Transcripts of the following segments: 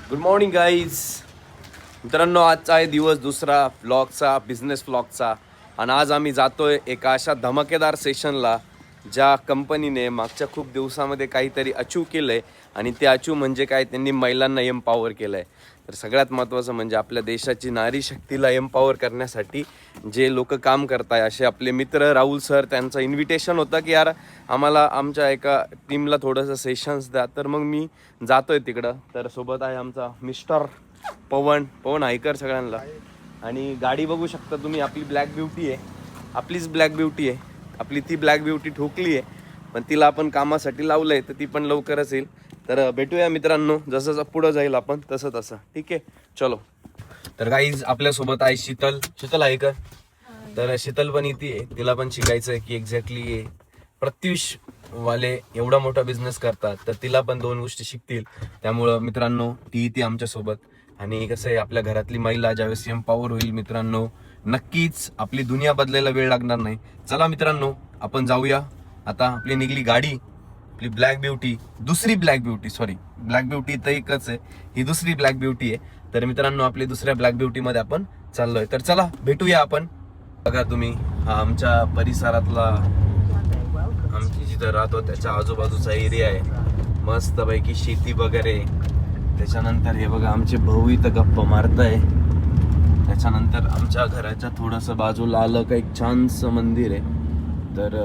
Good morning guys. मित्रांनो, आजचा आहे दिवस दुसरा व्लॉगचा, बिझनेस व्लॉगचा. आणि आज आम्ही जातोय एका अशा धमाकेदार सेशनला ज्या कंपनीने मागच्या खूप दिवसामध्ये काहीतरी अचीव केलं आहे. आणि ते अचीव म्हणजे काय, त्यांनी महिलांना एम्पॉवर केलं आहे. तर सगळ्यात महत्त्वाचं म्हणजे आपल्या देशाची नारी शक्तीला एम्पॉवर करण्यासाठी जे लोक काम करत आहे असे आपले मित्र राहुल सर, त्यांचं इन्व्हिटेशन होतं की यार आम्हाला आमच्या एका टीमला थोडंसं सेशन्स द्या. तर मग मी जातोय तिकडं. तर सोबत आहे आमचा मिस्टर पवन हायकर सगळ्यांना. आणि गाडी बघू शकता तुम्ही, आपली ब्लॅक ब्युटी आहे, आपलीच ब्लॅक ब्युटी आहे. आपली ती ब्लॅक ब्युटी ठोकली आहे, पण तिला आपण कामासाठी लावलं आहे, तर ती पण लवकरच येईल. तर भेटूया मित्रांनो, जसं जसं पुढं जाईल आपण तसं तसं. ठीक आहे, चलो. तर गाईज आपल्यासोबत आहे शीतल हायकर. तर शीतल पण इथे आहे, तिला पण शिकायचं आहे की एक्झॅक्टली प्रत्युष वाले एवढा मोठा बिझनेस करतात, तर तिला पण दोन गोष्टी शिकतील. त्यामुळं मित्रांनो ती इथे आमच्यासोबत. आणि कसं आहे, आपल्या घरातली महिला ज्यावेळेस एम्पॉवर होईल मित्रांनो, नक्कीच आपली दुनिया बदलायला वेळ लागणार नाही. चला मित्रांनो, आपण जाऊया. आता आपली निघली गाडी, आपली ब्लॅक ब्युटी, दुसरी ब्लॅक ब्युटी तर एकच आहे, ही दुसरी ब्लॅक ब्युटी आहे. तर मित्रांनो, आपली दुसऱ्या ब्लॅक ब्युटी मध्ये आपण चाललोय. तर चला भेटूया आपण. बघा तुम्ही, हा आमच्या परिसरातला, आमची जिथं राहतो त्याच्या आजूबाजूचा एरिया आहे. मस्त पैकी शेती वगैरे. त्याच्यानंतर हे बघा, आमचे भाऊ इथं गप्पा मारताय. त्याच्यानंतर आमच्या घराच्या थोडंसं बाजूला आलं का एक छानसं मंदिर आहे. तर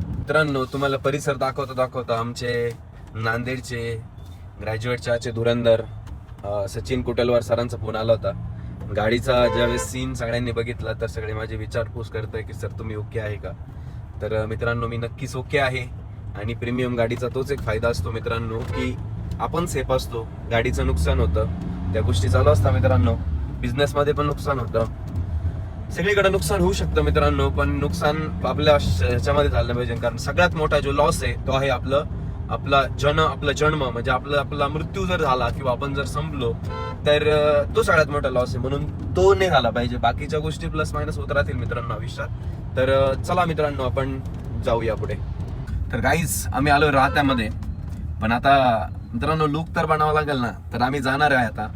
मित्रांनो, तुम्हाला परिसर दाखवता आमचे नांदेडचे ग्रॅज्युएटचे धुरंधर सचिन कुटलवार सरांचा फोन आला होता. गाडीचा ज्यावेळेस सीन सगळ्यांनी बघितला तर सगळे माझी विचारपूस करतोय की सर तुम्ही ओके आहे का. तर मित्रांनो, मी नक्कीच ओके आहे. आणि प्रीमियम गाडीचा तोच एक फायदा असतो मित्रांनो, की आपण सेफ असतो. गाडीचं नुकसान होतं, त्या गोष्टी चालू असतात मित्रांनो. बिझनेसमध्ये पण नुकसान होतं, सगळीकडे नुकसान होऊ शकतं मित्रांनो. पण नुकसान आपल्या ह्याच्यामध्ये झालं पाहिजे, कारण सगळ्यात मोठा जो लॉस आहे तो आहे आपला जन्म म्हणजे आपला मृत्यू जर झाला किंवा आपण जर संपलो तर तो सगळ्यात मोठा लॉस आहे. म्हणून तो नाही झाला पाहिजे. बाकीच्या गोष्टी प्लस मायनस होत राहतील मित्रांनो आयुष्यात. तर चला मित्रांनो, आपण जाऊया पुढे. तर गाईज आम्ही आलो राहत्यामध्ये. पण आता मित्रांनो, लुक तर बनावं लागेल ना. तर आम्ही जाणार आहे आता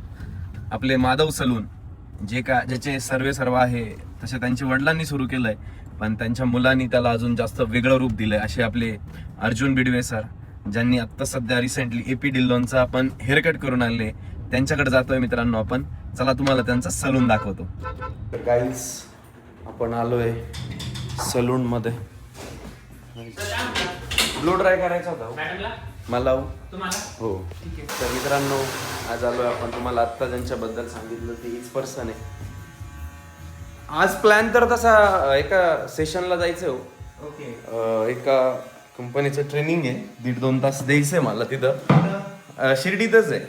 आपले माधव सलून, ज्याचे सर्व आहे तसे त्यांच्या वडिलांनी सुरू केलंय, पण त्यांच्या मुलांनी त्याला अजून जास्त वेगळं रूप दिलंय. असे आपले अर्जुन बिडवे सर, ज्यांनी आता सध्या रिसेंटली AP डिल्लोनचा आपण हेअरकट करून आणले, त्यांच्याकडे जातोय मित्रांनो आपण. चला तुम्हाला त्यांचा सलून दाखवतो. तर गाईज आपण आलोय सलून मध्ये. ब्लो ड्राय करायचा होता मला हो. तर मित्रांनो, आज आलोय आपण. तुम्हाला आत्ता ज्यांच्याबद्दल सांगितलं ते हीच पर्सन आहे. आज प्लॅन तर तसा एका सेशनला जायचं हो. ओके. एका कंपनीचं ट्रेनिंग आहे, 1.5-2 तास द्यायचंय मला तिथं. शिर्डीतच आहे.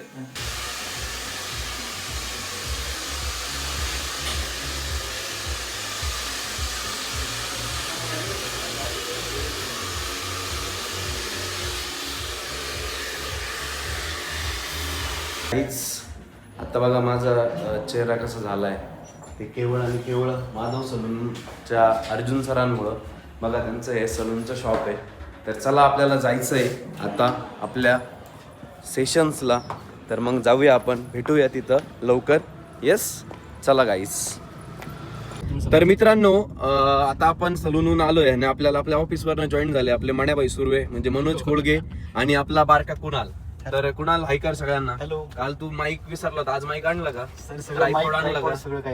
आता बघा माझा चेहरा कसा झालाय, ते केवळ आणि केवळ माधव सलूनच्या अर्जुन सरांमुळं. बघा, त्यांचं हे सलूनचं शॉप आहे. तर चला आपल्याला जायचं आहे आता आपल्या सेशन्सला. तर मग जाऊया आपण, भेटूया तिथं लवकर. येस, चला गाईस. तर मित्रांनो, आता आपण सलूनहून आलोय आणि आपल्याला आपल्या ऑफिसवरनं जॉईन झाले आपले मण्याबाई सुर्वे, म्हणजे मनोज खोडगे, आणि आपला बारका कुणाल. तर कुणाल हायकर सगळ्यांना. हॅलो. काल तू माईक विसरला होता, आज माईक आणला का? आणलं का?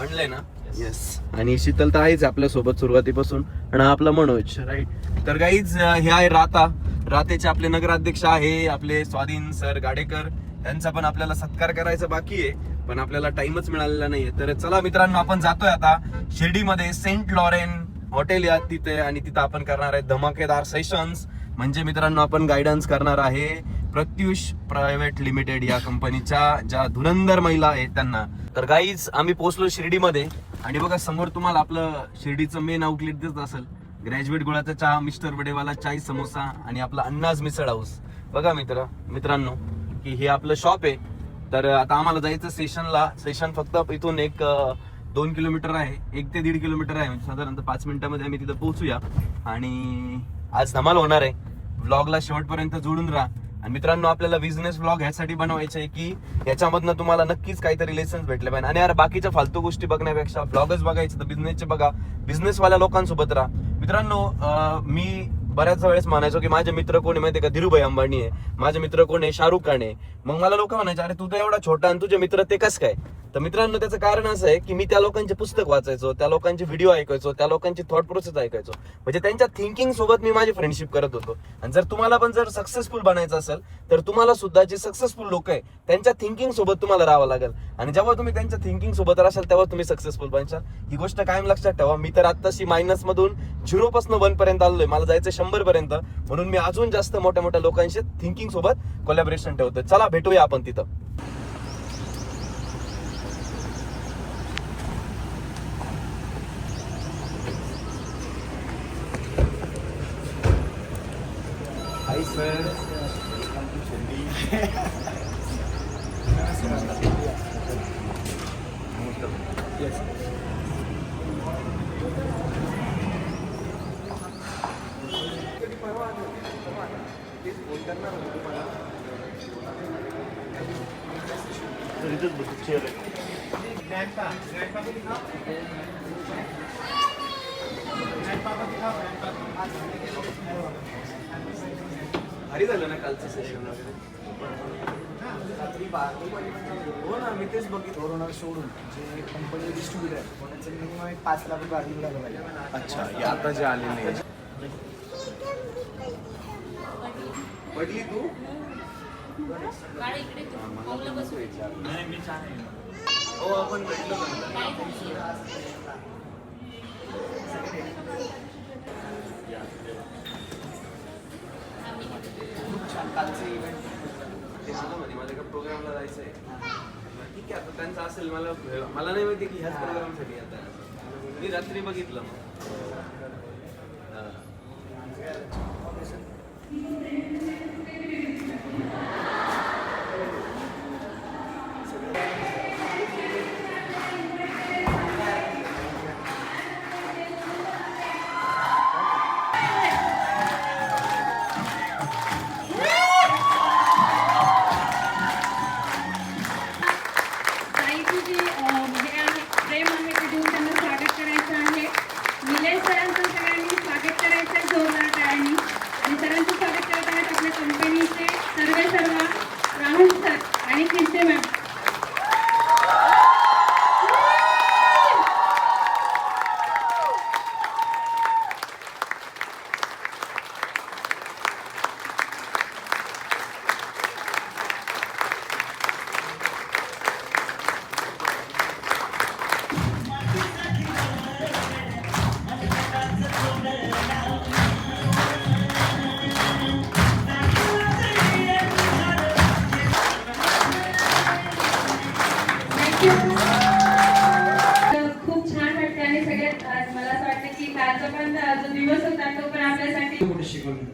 आणलंय ना. येस. आणि शीतल तर आहेच आपल्या सोबत सुरुवातीपासून. आणि आपला मनोज, राईट. तर गाईज हे आहे रातेचे आपले नगराध्यक्ष आहे आपले स्वाधीन सर गाडेकर. त्यांचा पण आपल्याला सत्कार करायचा बाकी आहे, पण आपल्याला टाइमच मिळालेला नाहीये. तर चला मित्रांनो, आपण जातोय आता शिर्डीमध्ये सेंट लॉरेन हॉटेल या तिथे. आणि तिथं आपण करणार आहे धमाकेदार सेशन्स. म्हणजे मित्रांनो, आपण गायडन्स करणार आहे प्रत्युष प्रायव्हेट लिमिटेड या कंपनीच्या ज्या धुरंधर महिला आहेत त्यांना. तर गाईज आम्ही पोहोचलो शिर्डीमध्ये. आणि बघा समोर तुम्हाला आपलं शिर्डीचं मेन आउटलेट दिसत असेल. ग्रॅज्युएट गुळाचा चहा, मिस्टर बडेवाला चाय समोसा, आणि आपला अन्नाज मिसळ हाऊस. बघा मित्रांनो की हे आपलं शॉप आहे. तर आता आम्हाला जायचं सेशनला. सेशन फक्त इथून 2 किलोमीटर आहे, 1 ते 1.5 किलोमीटर आहे. म्हणजे साधारणतः 5 मिनिटांमध्ये आम्ही तिथं पोहोचूया. आणि आज धमाल होणार आहे. व्लॉगला शेवटपर्यंत जोडून राहा. आणि मित्रांनो आपल्याला बिझनेस व्लॉग ह्यासाठी बनवायचे आहे की याच्यामधनं तुम्हाला नक्कीच काहीतरी लेसन्स भेटले पाहिजे. आणि यार बाकीच्या फालतू गोष्टी बघण्यापेक्षा व्लॉगच बघायचं तर बिझनेसचे बघा, बिझनेसवाल्या लोकांसोबत राहा. मित्रांनो मी बऱ्याच वेळेस म्हणायचो की माझे मित्र कोण आहे माहितीये का, धीरूभाई अंबानी आहे. माझे मित्र कोण आहे, शाहरुख खान आहे. मग मला लोक म्हणायचे अरे तू तर एवढा छोटा आणि तुझे मित्र ते कस काय. तर मित्रांनो त्याचं कारण असं आहे की मी त्या लोकांचे पुस्तक वाचायचो, त्या लोकांचे व्हिडिओ ऐकायचो, त्या लोकांची थॉट प्रोसेस ऐकायचो. म्हणजे त्यांच्या थिंकिंग सोबत मी माझी फ्रेंडशिप करत होतो. आणि जर तुम्हाला पण जर सक्सेसफुल बनायचं असेल तर तुम्हाला सुद्धा जे सक्सेसफुल लोक आहे त्यांच्या थिंकिंग सोबत तुम्हाला राहावं लागेल. आणि जेव्हा तुम्ही त्यांच्या थिंकिंग सोबत राहाल तेव्हा तुम्ही सक्सेसफुल बनशाल. ही गोष्ट कायम लक्षात ठेवा. मी तर आत्ताशी मायनस मधून 0 पासून 1 पर्यंत आलोय. मला जायचं 100 पर्यंत. म्हणून मी अजून जास्त मोठ्या मोठ्या लोकांशी थिंकिंग सोबत कोलॅबोरेशन ठेवतोय. चला भेटूया आपण तिथं. Hi sir, welcome to Shirdi. भारी झालं ना कालचं सेशन वगैरे. हो ना, मी तेच बघितलं. कोरोना सोडून जे कंपनी डिस्ट्रीब्युटर आहे कोणाचं मिनिमम 5 लाख रुपये आधी लागला पाहिजे. अच्छा, हे आता जे आलेले आहे. पडली तू हो आपण भेटलो कालचं इव्हेंट ते मला म्हणे माझ्या एका प्रोग्रामला जायचंय. ठीक आहे आता त्यांचं असेल, मला नाही माहिती की ह्याच प्रोग्रामसाठी आता. मी रात्री बघितलं मग. राहुल सर आणि खिंचे मॅम. खूप छान वाटते आणि सगळ्यात मला असं वाटतं की कालचा पण जो दिवस होता तो पण आपल्यासाठी कुठे शिकवलं.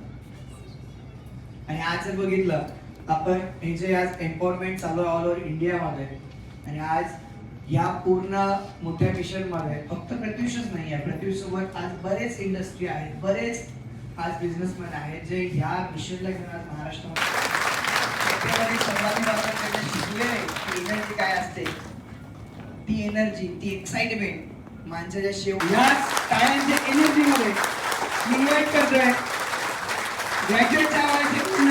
आणि आज जर बघितलं आपण हे जे आज एम्पॉवरमेंट चालू आहे ऑल ओव्हर इंडियामध्ये, आणि आज या पूर्ण मोठ्या मिशन मध्ये फक्त प्रत्युषच नाही आहे, प्रत्युष सोबत आज बरेच इंडस्ट्री आहेत, बरेच आज बिझनेसमॅन आहेत जे ह्या मिशनला घेऊन आज महाराष्ट्रामध्ये सर्वांनी आपण त्यांना शिकले की एनर्जी काय असते. ती एनर्जी, ती एक्साइटमेंट माणसाच्या याच टाळ्यांच्या एनर्जीमध्ये मी इन्व्हाइट करतोय ग्रॅज्युएटच्या आवाजाचे पूर्ण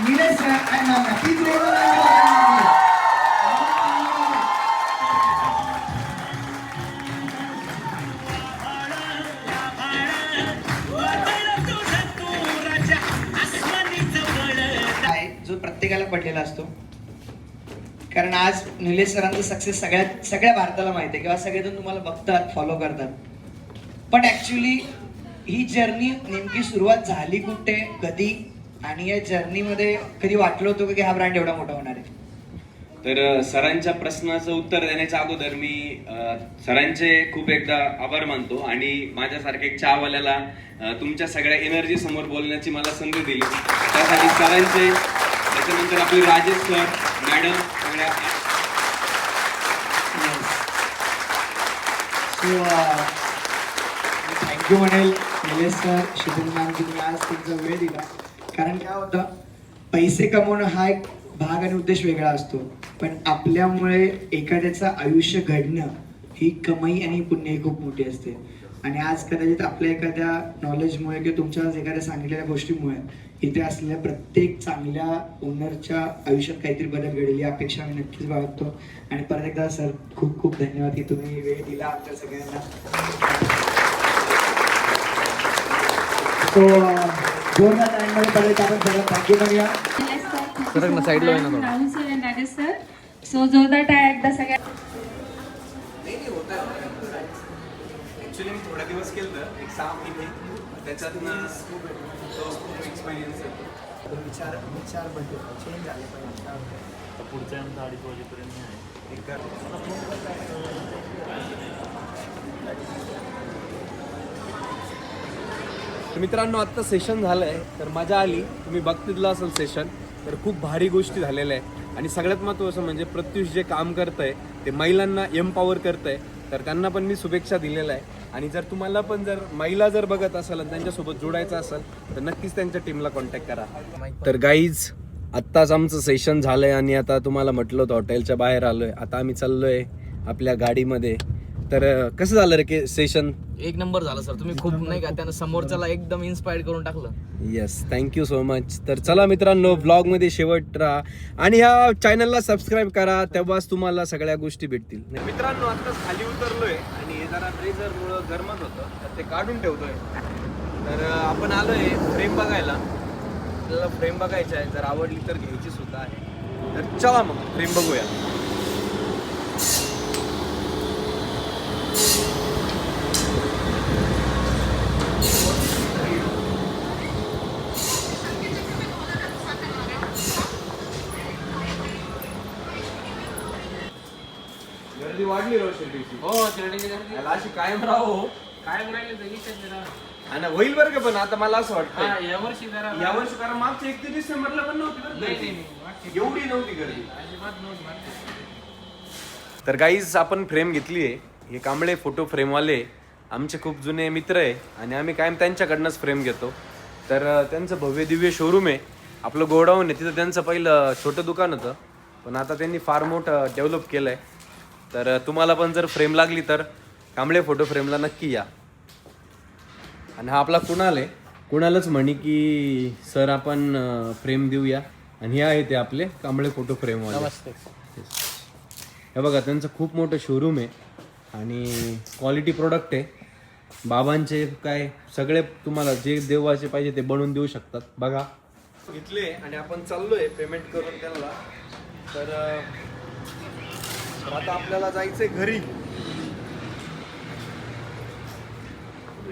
निलेश सर आणि मामा. ती जो प्रत्येकाला पडलेला असतो. कारण आज निलेश सरांचा सक्सेस सगळ्या भारताला माहिती आहे किंवा सगळेजण तुम्हाला बघतात, फॉलो करतात. पण ऍक्च्युली ही जर्नी नेमकी सुरुवात झाली कुठे, कधी, आणि या जर्नीमध्ये कधी वाटलं होतं की हा ब्रँड एवढा मोठा होणार आहे? तर सरांच्या प्रश्नाचं उत्तर देण्याच्या अगोदर मी सरांचे खूप एकदा आभार मानतो आणि माझ्यासारख्या एक चहावाल्याला तुमच्या सगळ्या एनर्जी समोर बोलण्याची मला संधी दिली त्यासाठी सरांचे. त्याच्यानंतर आपले राजेश सर, मॅडम, सगळ्या thank you. Thank you. Thank you. Thank you. Thank you. Thank you. Thank you. Thank you. Thank you. Thank you. Thank you. म्हणेल निलेश सर, शुभम मॅम की तुम्ही आज तुमचा वेळ दिला. कारण काय होतं, पैसे कमवणं हा एक भाग आणि उद्देश वेगळा असतो, पण आपल्यामुळे एखाद्याचं आयुष्य घडणं ही कमाई आणि पुण्य ही खूप मोठी असते. आणि आज कदाचित आपल्या एखाद्या नॉलेजमुळे किंवा तुमच्या एखाद्या सांगितलेल्या गोष्टीमुळे इथे असलेल्या प्रत्येक चांगल्या ओनरच्या आयुष्यात काहीतरी बदल घडेल ही अपेक्षा आम्ही नक्कीच बाळगतो. आणि परत एकदा सर खूप खूप धन्यवाद की तुम्ही वेळ दिला आमच्या सगळ्यांना. तो जोरदार टाइममध्ये परत आपण सगळं थँक्यू म्हणूया. राहुल सर आणि नागेश सर. सो जोरदार टाळ्या एकदा सगळ्या. ऍक्च्युली मी थोडा दिवस केलं एक 6 महिने त्याच्यातनं खूप एक्सपिरियन्स आहे. विचार बदल चेंज झाले पाहिजे. पुढच्या 2:30 वाजेपर्यंत आहे. मित्रांनो आत्ता सेशन झालंय तर मजा आली. तुम्ही बघितलं असेल सेशन तर खूप भारी गोष्टी झालेल्या आहे. आणि सगळ्यात महत्त्वाचं म्हणजे प्रत्युष जे काम करतंय ते महिलांना एम्पॉवर करतंय, तर त्यांना पण मी शुभेच्छा दिलेल्या आहे. आणि जर तुम्हाला पण जर महिला जर बघत असाल आणि त्यांच्यासोबत जोडायचं असेल तर नक्कीच त्यांच्या टीमला कॉन्टॅक्ट करा. तर गाईज आत्ताच आमचं सेशन झालंय आणि आता तुम्हाला म्हटलं होतं हॉटेलच्या बाहेर आलोय. आता आम्ही चाललोय आपल्या गाडीमध्ये. तर कसं झालं रे की सेशन? एक नंबर झालं सर. तुम्ही खूप नाही का त्यानं समोरच्याला एकदम इन्स्पायर करून टाकलं. Yes, thank you so much. तर चला मित्रांनो, ब्लॉगमध्ये शेवट राहा आणि ह्या चॅनलला सबस्क्राईब करा, तेव्हाच तुम्हाला सगळ्या गोष्टी भेटतील. मित्रांनो आत्ताच खाली उतरलोय आणि हे जरा ब्रेझरमुळं गरमत होतं तर ते काढून ठेवतोय. तर आपण आलोय फ्रेम बघायला. आपल्याला फ्रेम बघायची आहे, जर आवडली तर घ्यायची सुद्धा आहे. तर चला मग फ्रेम बघूया. गर्दी वाढली रोशनीची. हो शिर्डीची अशी कायम राहो. काय बोलायला आणि होईल बरं का, पण आता मला असं वाटतं यावर्षी जरा यावर्षी कारण मागच्या 31 डिसेंबरला पण नव्हती बरं गर्दी. एवढी नव्हती गर्दी. तर गाईज आपण फ्रेम घेतली आहे. हे कांबळे फोटो फ्रेमवाले आमचे खूप जुने मित्र आहे आणि आम्ही कायम त्यांच्याकडनंच फ्रेम घेतो. तर त्यांचं भव्य दिव्य शोरूम आहे. आपलं गोडाऊन आहे तिथं. त्यांचं पहिलं छोटं दुकान होतं, पण आता त्यांनी फार मोठं डेव्हलप केलं आहे. तर तुम्हाला पण जर फ्रेम लागली तर कांबळे फोटो फ्रेमला नक्की या. आणि हा आपला कुणाल आहे. कुणालच म्हणे की सर आपण फ्रेम देऊया, आणि हे आहे ते आपले कांबळे फोटो फ्रेमवाले. नमस्ते. हे बघा त्यांचं खूप मोठं शोरूम आहे आणि क्वालिटी प्रोडक्ट आहे. बाबांचे काय सगळे तुम्हाला जे देवाचे पाहिजे ते बनवून देऊ शकतात. बघा घेतले आणि आपण चाललोय पेमेंट करून त्यांना. तर आता आपल्याला जायचंय घरी.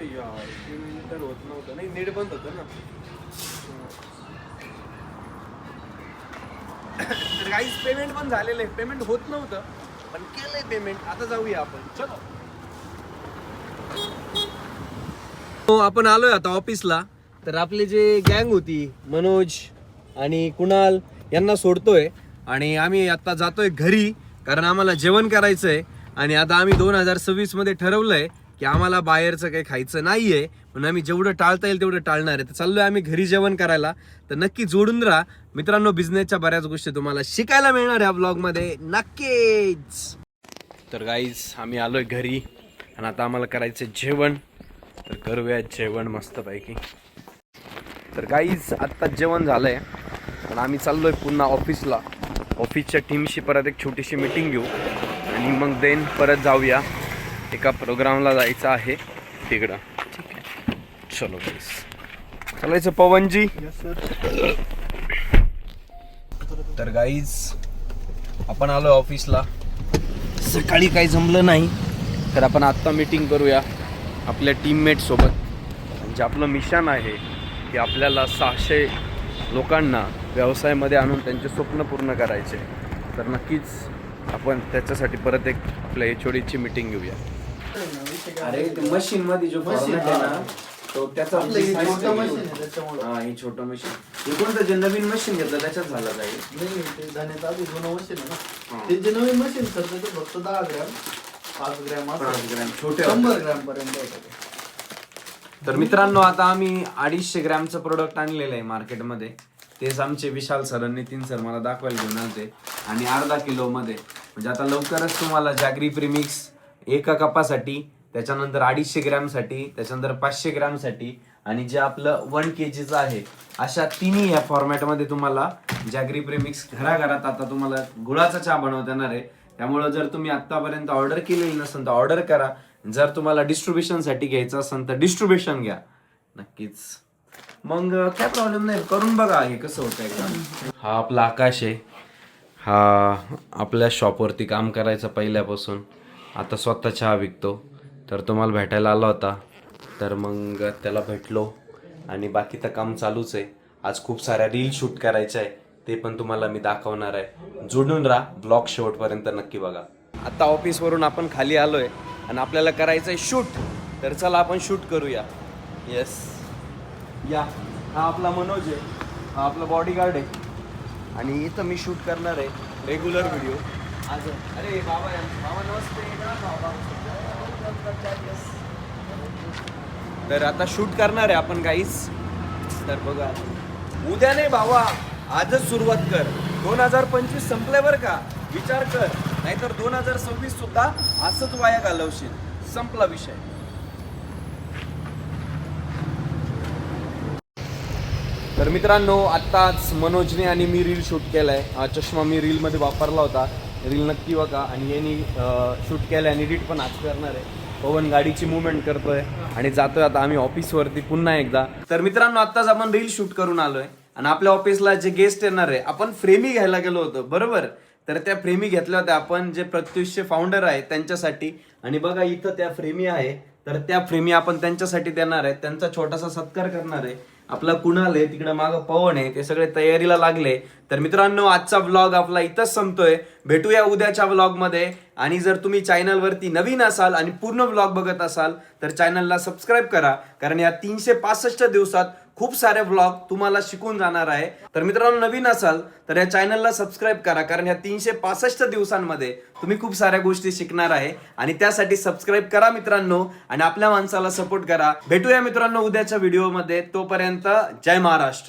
यार 3 मिनिटं होत नव्हतं, नाही नेट बंद होतं ना. तर गाईज पेमेंट पण झालेलं आहे. पेमेंट होत नव्हतं पण केलंय पेमेंट. आता जाऊया आपण. चलो. आपण आलोय आता ऑफिसला. तर आपली जे गँग होती मनोज आणि कुणाल यांना सोडतोय आणि आम्ही आता जातोय घरी, कारण आम्हाला जेवण करायचंय. आणि आता आम्ही 2026 मध्ये ठरवलंय की आम्हाला बाहेरचं काही खायचं नाहीये, म्हणून आम्ही जेवढं टाळता येईल तेवढं टाळणार आहे. तर चाललोय आम्ही घरी जेवण करायला. तर नक्की जोडून राहा मित्रांनो. बिझनेसच्या बऱ्याच गोष्टी तुम्हाला शिकायला मिळणार या ब्लॉगमध्ये नक्कीच. तर गाईज आम्ही आलोय घरी आणि आता आम्हाला करायचं जेवण. तर करूया जेवण मस्तपैकी. तर गाईज आत्ता जेवण झालंय पण आम्ही चाललोय पुन्हा ऑफिसला. ऑफिसच्या टीमशी परत एक छोटीशी मीटिंग घेऊ आणि मग देन परत जाऊया. एका प्रोग्रामला जायचं आहे तिकडं. ठीक आहे, चलो गाईज चालायचं पवनजी. तर गाईज आपण आलो ऑफिसला. सकाळी काही जमलं नाही तर आपण आत्ता मीटिंग करूया आपल्या टीममेट सोबत. म्हणजे आपलं मिशन आहे की आपल्याला 600 लोकांना व्यवसायामध्ये आणून त्यांचे स्वप्न पूर्ण करायचे. तर नक्कीच आपण त्याच्यासाठी परत एक आपल्या HODची मीटिंग घेऊया. अरे मशीन मध्ये जो फॉर्मॅट आहे ना तो त्याचा छोटं मशीन आहे त्याच्यामुळे. हा हे छोटं मशीन. हे कोणतं जे नवीन मशीन घेतलं त्याच्यात झालं काही नाही, ते जाण्याचं आधी जुनं मशीन आहे ना. ते जे नवीन मशीन सर ते फक्त 10 ग्रॅम 5 ग्रॅम 5 ग्रॅम छोटे 100 ग्रॅम पर्यंत होतं. तर मित्रांनो आता आम्ही 250 ग्रॅमचं प्रोडक्ट आणलेलं आहे मार्केटमध्ये. तेच आमचे विशाल सर आणि नितीन सर मला दाखवायला घेऊन आलते. आणि अर्धा किलोमध्ये म्हणजे आता लवकरच तुम्हाला जॅगरी प्रीमिक्स एका कपासाठी, त्याच्यानंतर 250 ग्रॅमसाठी, त्याच्यानंतर 500 ग्रॅमसाठी आणि जे आपलं 1 kg आहे, अशा तिन्ही या फॉर्मॅटमध्ये तुम्हाला जॅगरी प्रीमिक्स घराघरात आता तुम्हाला गुळाचा चहा बनवता येणार आहे. त्यामुळं जर तुम्ही आतापर्यंत ऑर्डर केलेली नसेल तर ऑर्डर करा. जर तुम्हाला डिस्ट्रीब्युशनसाठी घ्यायचं असेल तर डिस्ट्रीब्युशन घ्या नक्कीच. मग काय प्रॉब्लेम नाही, करून बघा हे कसं होतं एकदम. हा आपला आकाश आहे. हा आपल्या शॉपवरती काम करायचा पहिल्यापासून, आता स्वतः चहा विकतो. तर तुम्हाला भेटायला आला होता, तर मग त्याला भेटलो आणि बाकी तर काम चालूच आहे. आज खूप साऱ्या रील शूट करायच्या आहे, ते पण तुम्हाला मी दाखवणार आहे. जोडून राहा, ब्लॉग शेवटपर्यंत नक्की बघा. आता ऑफिसवरून आपण खाली आलोय आणि आपल्याला करायचं आहे शूट. तर चला आपण शूट करूया. येस, या. हा आपला मनोज आहे, हा आपला बॉडीगार्ड आहे आणि इथं मी शूट करणार आहे रेग्युलर व्हिडिओ. आज अरे बाबा नमस्ते. तर आता शूट करणार आहे आपण गाईस. तर बघा, उद्या नाही भावा, आजच सुरुवात कर. 2025 संपले बरं का, विचार कर, नाहीतर 2026 सुद्धा असंच वाया घालवशील. संपला विषय. तर मित्रांनो, आत्ताच मनोजने आणि मी रील शूट केलाय. हा चष्मा मी रीलमध्ये वापरला होता, रील नक्की बघा. आणि यांनी शूट केलं आणि एडिट पण आज करणार आहे. पवन गाडीची मुवमेंट करतोय आणि जातोय आता आम्ही ऑफिसवरती पुन्हा एकदा. तर मित्रांनो, आत्ताच आपण रील शूट करून आलोय आणि आपल्या ऑफिसला जे गेस्ट येणार आहे, आपण फ्रेमी घ्यायला गेलो होतो बरोबर. तर त्या फ्रेमी घेतल्या होत्या आपण, जे प्रत्युषचे फाउंडर आहे त्यांच्यासाठी. आणि बघा इथं त्या फ्रेमी आहे, तर त्या फ्रेमी आपण त्यांच्यासाठी देणार आहे. त्यांचा छोटासा सत्कार करणार आहे. आपला कुणाल आहे तिकडे, मागं पवन आहे, ते सगळे तयारीला लागले. तर मित्रांनो, आजचा व्लॉग आपला इथंच संपतोय. भेटूया उद्याच्या व्लॉगमध्ये. आणि जर तुम्ही चॅनलवरती नवीन असाल आणि पूर्ण व्लॉग बघत असाल तर चॅनलला सबस्क्राईब करा, कारण या 365 दिवसात खूप सारे व्लॉग तुम्हाला शिकून जाणार आहे. तर मित्रांनो, नवीन असाल तर या चॅनलला सबस्क्राईब करा, कारण या 365 दिवसांमध्ये तुम्ही खूप साऱ्या गोष्टी शिकणार आहे. आणि त्यासाठी सबस्क्राईब करा मित्रांनो, आणि आपल्या माणसाला सपोर्ट करा. भेटूया मित्रांनो उद्याच्या व्हिडिओमध्ये. तोपर्यंत जय महाराष्ट्र.